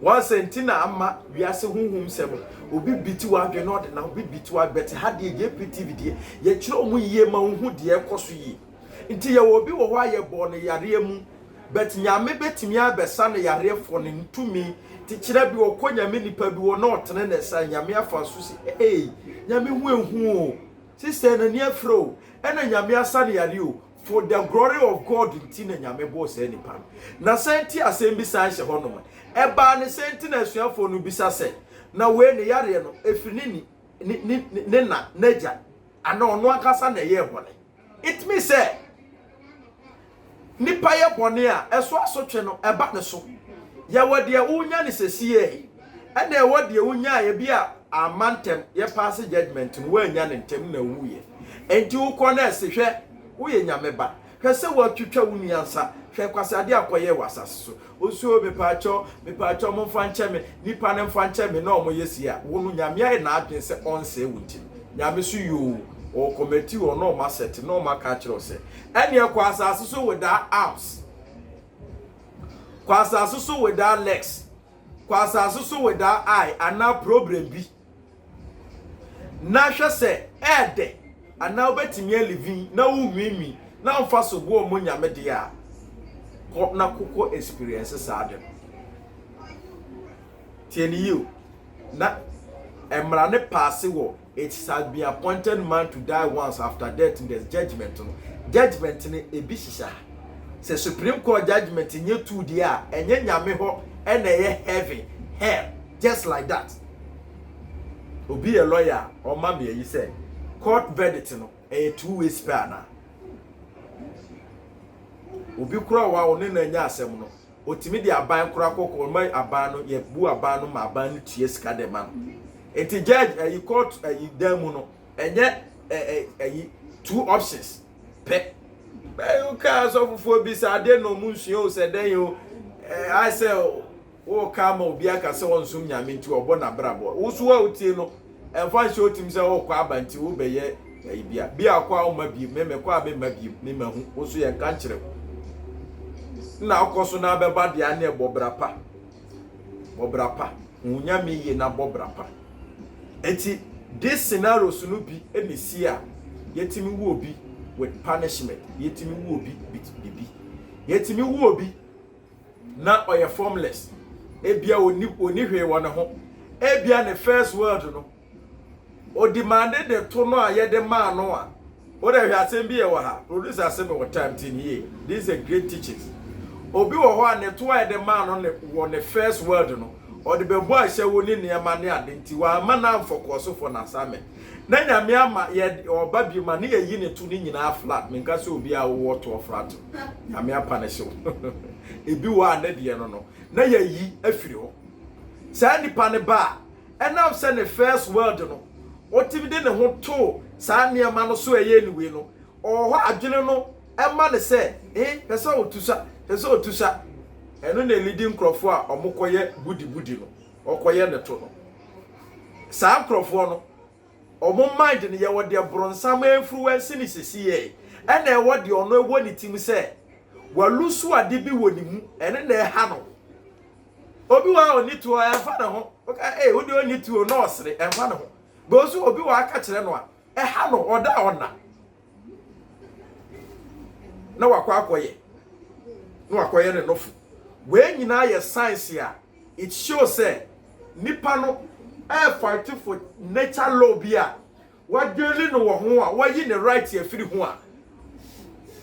wan sentina ama wiase hunhum sebo obi biti wa adwe no de na obi biti wa bete hade ye PTV de ye kire omu yiye ma hu de ekoso yi nti ye obi wo ho aye bo ne yare mu bet nyame betimi abesa ne yare fo ne ntumi ti kire bi wo nyame nipa bi wo na otene ne sa nyame afa so si nyame hu ehu o sister na ni afro ena nyame asa ne yare o for the glory of God nti na nyame bo se nipa na senti asem bi san hye honom eba ne senti na asuafo no bisa se na we ne yare no efiri ne na naja ana ono akasa na ye bone it means say nipa ye bone a eso asotwe no eba ne so ye wode unya ne sesie ana ye wode unya ye bia amantem ye pass judgment no we nya ne ntem na wuye enti ukọ na esehwe uye nyame ba hwese watwitwa wuniansa hwe kwasade akoye wasase so osuo mepacho momfa ncheme nipa ne mfa ncheme na omo yesi a wonu nyame aye na adwen se onse wuti nyame so yo o committee o no ma set no ma ka kire se ene kwasase so with that arms kwasase so with that legs kwasase so with that eye ana problem bi na hwe se ede ana obetimi living na wumimi na mfa so bo mo nyame de a ko na kokko experience ade tieni you na emra ne pass wo it shall be appointed man to die once after death in the judgment no judgment ne ebi shisha se supreme court judgment nye tu dia a enye nyame ho ena ye heaven hell just like that obi a lawyer o ma me yi say court verdict no a two-way spare na obi kura wa one na nya asem no otimi di aban kura kokko ma aban no ye bu aban no ma aban no tue sika de ma enti judge you court you demu no enye two options pe you ka so fufu bi sa de no munsuo o se den yo I say o ka ma obi aka se won sum nyame nti obo na brabo wo so wa otie no enfa nse otim se wo kwa abanti wo beye bia akwa o ma bi me kwa be ma bi me mahu wo so ye kan kire na akoso na be ba dia na bobrapa unya me ye na bobrapa enti this scenario so no bi emesi a yetimi wo obi with punishment yetimi wo obi bibi yetimi wo obi na oye formless ebia oni hwe wo ne ho ebia ne first word no o demanded the to no ayede man no a o de hwe asem bi e wo ha producer asem wo time tin here this is a great teachings obi wo ho a ne to ayede man no ne wo ne first word no o de be bo a hye wo ni niam ne ade nti wa ma na mfokọ for na same na nyame ama ye oba bi ma ne yi ne to ni nyina flat menka se obi a wo to flat nyame apa ne hye ebi wo a ne de no na ye yi afiri ho sa nipa ne ba enam se ne first word no otimi de ne ho to sa niam no so eye niwe no o ho adwene no ema ne se pesa otusa eno na leading crofo a omokoye budi no okoye ne to no sa crofo no omo mind ne ye wode bronsam influence ni sesiye ena e wode ono ewo ni tim se walusu ade bi woni mu ene na ha no obi wa oni to enfa ne ho okay wodi oni to no osre enfa ne ho bozu obi wa aka kire no a ha no oda ona na wakwa akoye no akoye ne nofu we nyina ye science a it shows say nipa no fight for nature law bia wadweli no wo ho a wayi ne right ya firi ho a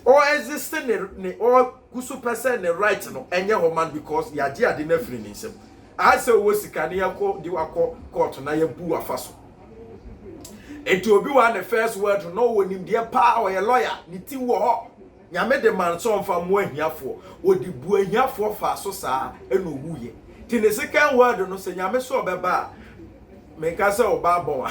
or existing ne or kusu person ne right no enye ho man because ya ji ade na firi nsem a se wo sika ne yakọ di wakọ court na ya bu afaso enti obi wa ne first word no wonim de pa o ye lawyer ni ti wo ho nyame de man so mfa mo ahiafo odi bu ahiafo fa so saa eno wuye ti ne second word no se nyame so obeba menka se oba bon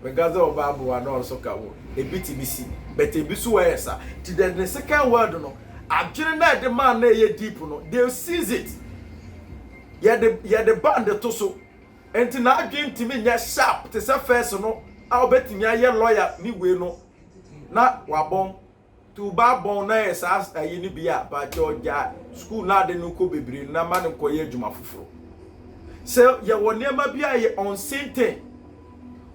menka se oba bon no so ka wo ebiti bisi but ebisu wa yesa ti the second word no adwene na de man na ye deep no they seize it ye the band to so enti na adwene timi nya sharp te se first no a obetimi aye lawyer ni we no na wabon tu ba bon na yesa ayi ni bia ba joja school na de no ko bebre na man ko ye adwuma foforo se ye wonema bia ye on sente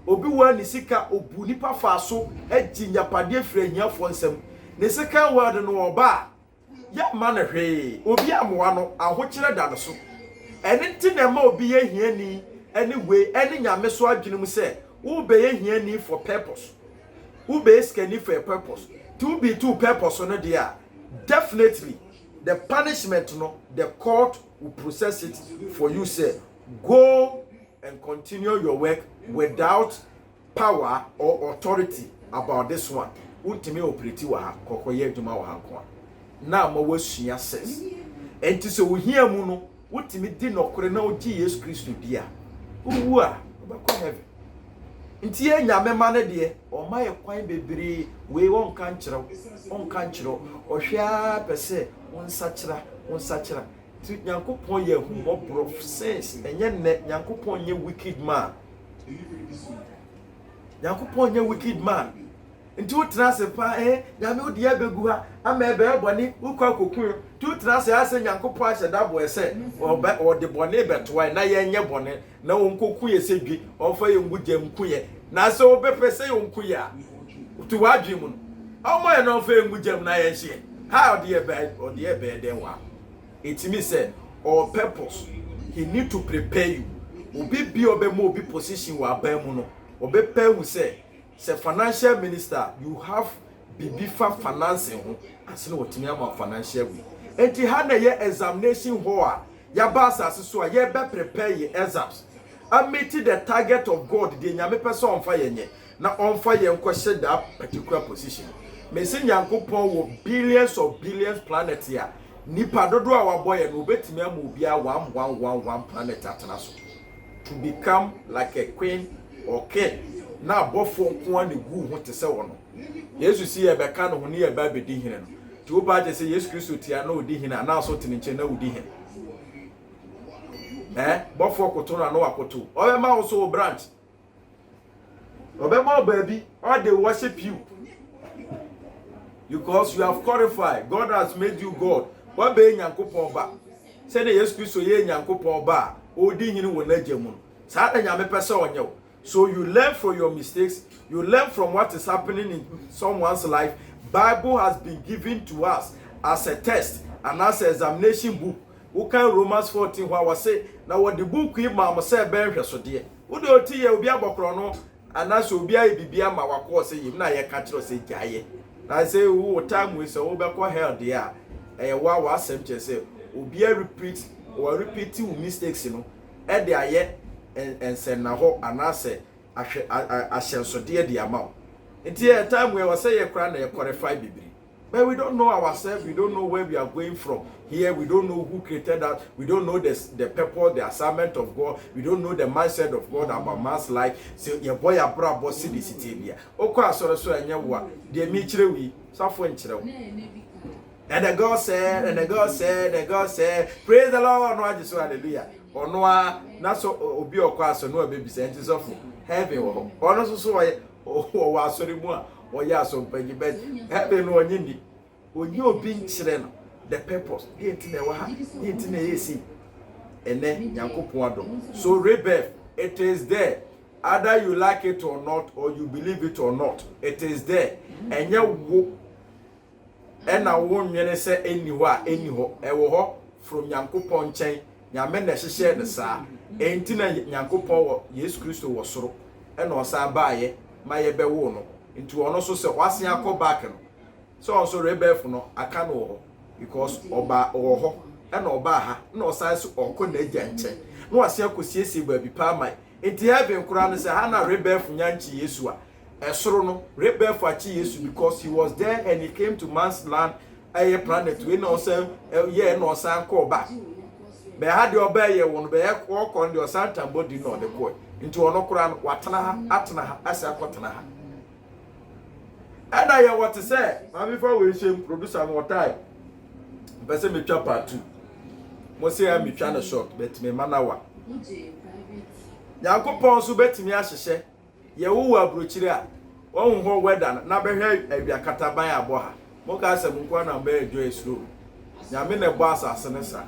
obi wa ni sika obu nipa fa so agi nyapade afira hiafo nsam ne sika word no oba ya ma na hwe obi amoa no ahokire da no so ene nti na ma obi ye hiani anyway ene nyame so adwene mu se wo be ye hiani for purpose wo be skani for a purpose to be two purpose on there, definitely the punishment, no, the court will process it for you. Say, go and continue your work without power or authority about this one. Untimi operate wa kokoye djuma wa hanko. Na ma wasua says. Enti so wo hia mu no, utimi di nokore na ogi Yesu Kristo dia. Uwu a obekọ heaven. Nti ye nyame ma ne de o ma ye kwan bebre we won kan kyerɛw ohwea pese won sachira ti Nyankopɔn ye humobro sense enye ne Nyankopɔn ye wicked man. Nyankopɔn ye wicked man. Nti utra se pa nyame odi abegu ha ama ebe boni ukwa kokun tu utra se ase Nyankopɔn ahye dabo ese o de boni betoa na ye nye boni na wonkoku ye sedwi onfa ye ngugye mkuye na se obepese ye nkuye a tu wadwe mu no omo ye no onfa ye ngugye na ye hye ha odi ebe den wa it means say or purpose he need to prepare you obi bi obemo obi position wa ban mu no obepa hu say financial minister, you have bibifa financing ho asene wotimi ama financial we. Enti ha na ye examination ho a ya ba asase so a ye be prepare ye exams. And meet the target of God de nyame pese onfa ye nye na onfa ye nkwhye that particular position. Me se Nyankopon wo billions of billions planet here. Nipa dodo a waboye no betimi ama obi a 1111 planet atena so to become like a queen or king. Na bofo nko an gu ho te se wono Yesu si ye beka no ho ne ye ba bedi hene no ti wo ba je se Yesu Kristo tia na odi hene na so te ne nche na odi hene bofo koto na no akoto o be ma wo so branch o be ma baby all they worship you because you have qualified. God has made you God. Wa be Nyankopon ba se ne Yesu Kristo ye Nyankopon ba odi hene wo na gyamu sa da nyame pese onye. So you learn from your mistakes, you learn from what is happening in someone's life. Bible has been given to us as a test and as an examination book. Who can Romans 14 where was say now what the book we mama say ben hweso de. Wo de oti ye obi abokro no anase obi aye bibia ma wakọ say yim na ye ka kiro say gyaye. Na say wo time we say wo be ko hell there. Wa asem che say obi repeat or repeating mistakes no. E de aye and send na ho anase ahyenso de amount. Nti a time where we say you cry na you qualify bibiri. But we don't know ourselves, we don't know where we are going from. Here we don't know who created that, we don't know the purpose, the assignment of God, we don't know the mindset of God about man's life. So your boy abroad boss in the city here. Okwa so anya wa de mi kire wi safo nkire wo. And the God said, praise the Lord, no ajiso hallelujah. Onwa na so obi okwa so no baby say enti so heaven wo ono so wo asori mu a wo ya so mpanyi be heaven no onyi obi nkire no the purpose dey enti na wa dey enti na yesi ene Nyankopon ado. So rebirth, it is there either you like it or not, or you believe it or not, it is there. Enye wo ena wo nwene se eni ho e wo ho from Nyankopon nchen. Nyame na hyehyɛ ne saa enti na Nyankopɔn wɔ Yesu Kristo wɔ soro ɛna ɔsan baaye ma ye bɛwo no enti ɔno so sɛ wase akɔ back no so ɔso rebirth no aka no wɔ because ɔba wɔ hɔ ɛna ɔba ha na ɔsan so ɔkɔ na agya nkyɛn na wase akɔsiesie baabi pa mai enti heaven kora no sɛ ha na rebirth nyanchi Yesu a ɛsoro no rebirth achi Yesu because he was there and he came to man's land ɛyɛ planet we na ɔsan yɛ na ɔsan kɔ back. Be had your bay won be walk on your Santa body no the boy. Into ono kura watana atana asa kwatana ha. And I what to say. And before we shame producer more time. Person me twa part 2. Mo say am twa na short bet me manawa. Nyankopon so betimi ahyehye. Ye wo abrochire a. Won ho weather na be hwe awia kataban abo ha. Mo ka asem nko na be enjoy slow. Nyame na bo asase ne sa.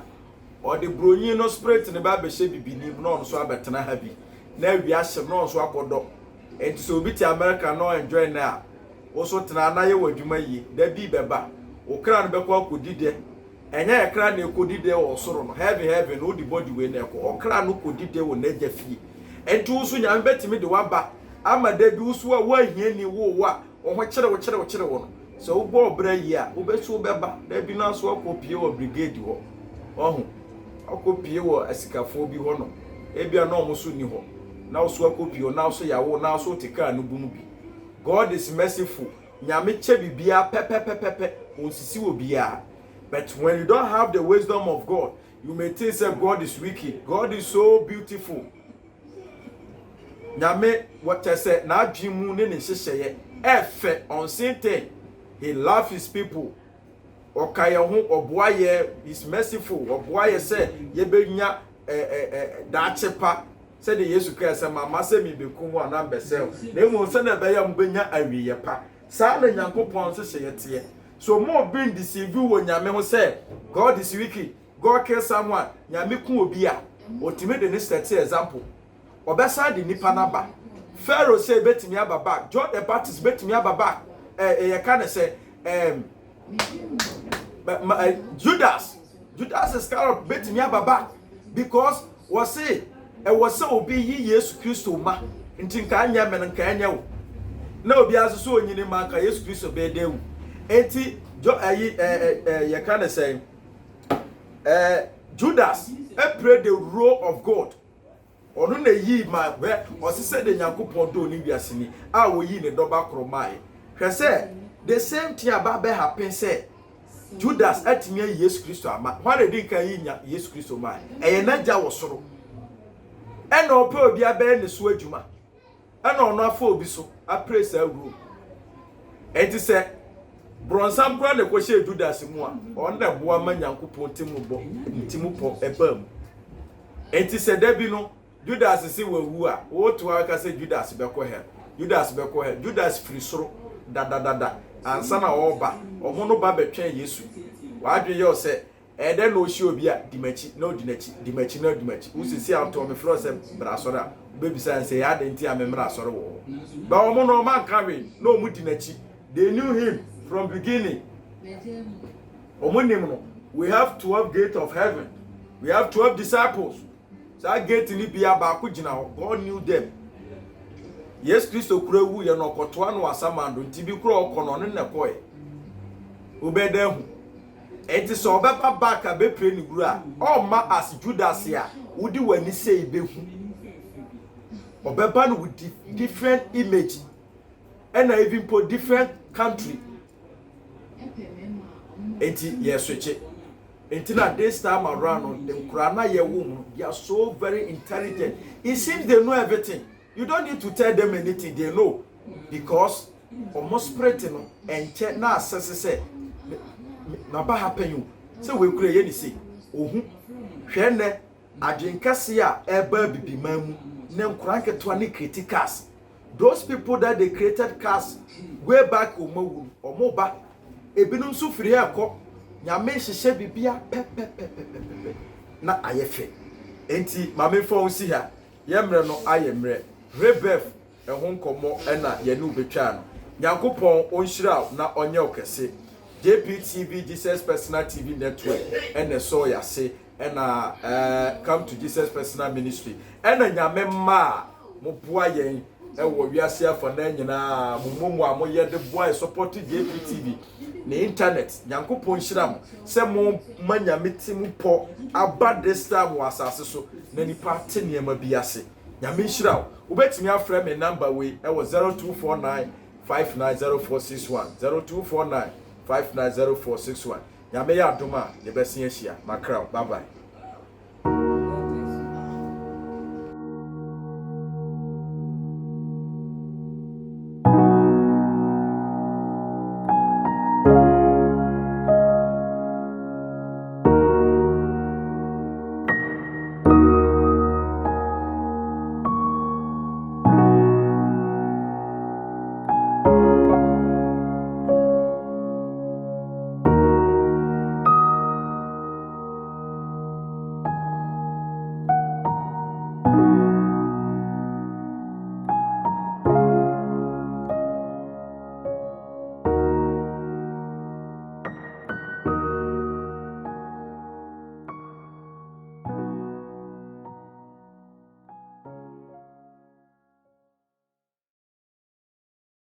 Or the brony no spirit ne ba be hye bibini no so abetena ha bi na wi ahye no so akodo enti so obi ti America no enjoy na wo so tena na ye wadwuma yi da bi beba wo kra no be kwa kodi de enya ye kra na ekodi de wo soro no heaven no di body we na ekọ o kra no kodi de wo na gya fie enti wo so nyame betimi de waba ama da bi wo so a wo ahia ni wo a wo ho kire wo so ubo obra yi a ubesu beba na bi na so akopie wo brigade ho ohu akopie wo asikafo bi ho no ebia na omuso ni ho na so akopie na so yawo na so tika no bu mu bi. God is merciful. Nyame che bibia pepepepepe onsisi wo bia. But when you don't have the wisdom of God, you may think that God is wicked. God is so beautiful. Nyame what I said na adwimu ne ne hyehye efe on same thing. He loves his people. Okaye ho oboaye is merciful. Oboaye say ye benya da chepa say the Yesu Christ say mama say mi bekum wa na mbesel. Na emu say na be ya mbenya awiye pa. Sa na Nyankopon se yete. So more being deceived when Nyame ho say God is wicked. God kill someone. Nyame ku obi a. Otime the next example. Obesa di nipa na ba. Pharaoh say betimi aba back. John the Baptist betimi aba back. You can say Judas Iscariot betimi aba back because was say obi yi Yesu Kristo ma nti nka anya men nka anya wo na obi aso onyini ma nka Yesu Kristo be dewu enti you can say Judas pray the role of God onu na yi ma we o se say the Nyankopon do ni wiase ni a wo yi ne doba kromai hwe say the same thing about be happen say Judas atimi yi Yesu Kristo ama why dey kan yi Yesu Kristo ma eye na ja wo soro ena ope obi abe ne so adwuma ena ono afa obi so a praise a rule enti say bronsam kura ne kwhye Judas mu a on na boa ma Nyankopon timu po ebam enti say da bi no Judas si wawu a wo to aka say Judas be ko he Judas free soro da ansa na oba omo no ba betwen Yesu wadwe ye o say ede no hye obi a dimachi no dimachi usisi anto me fro say brasoro baby say ya de nti amemra asoro wo ba omo no man carry no mu dinachi. They knew him from beginning. We have 12 gates of heaven. We have 12 disciples. So I gate ni bia ba ku gina. God knew them. Yes, Christo kurewu ye no kotoa no asamando ntibi kuro okono ne nekoe. Obedehu. Enti so obeba back a be pray ni guru a all ma as Judas ya wudi wani say behu. Obeba no with different image and even for different country. Enti yes switch. Until this time around, the Kurana Yewum, they are so very intelligent. It seems they know everything. You don't need to tell them anything, they know. Because almost spreading and check now say Naba happen you. So we create any say. Shene Adinkasia Eba Bibi Mamu, Nem Kranke 20 criticals. Those people that they created cars way back or Moba, Ebinum Sufria ko. Nyame hihye bibia pepe na ayefe enti mame fon si ha yemre no ayemre rebef ehon komo na ye no betwa no Nyankopon onhyira na onye okese JPTV Jesus Personal TV Network ene so yase na come to Jesus Personal Ministry ena nyame ma mo boa yen ewo wiase afa na nyina mumomu a mo ye de boy support JPTV na internet Nyankopon hyiram se mo manyame timu po aba this time wasase so na nipa te niema biase nyame hyiraw obetimi afra me number we ewo 0249590461 0249590461 nyame ya adoma de besia hia makra bye bye.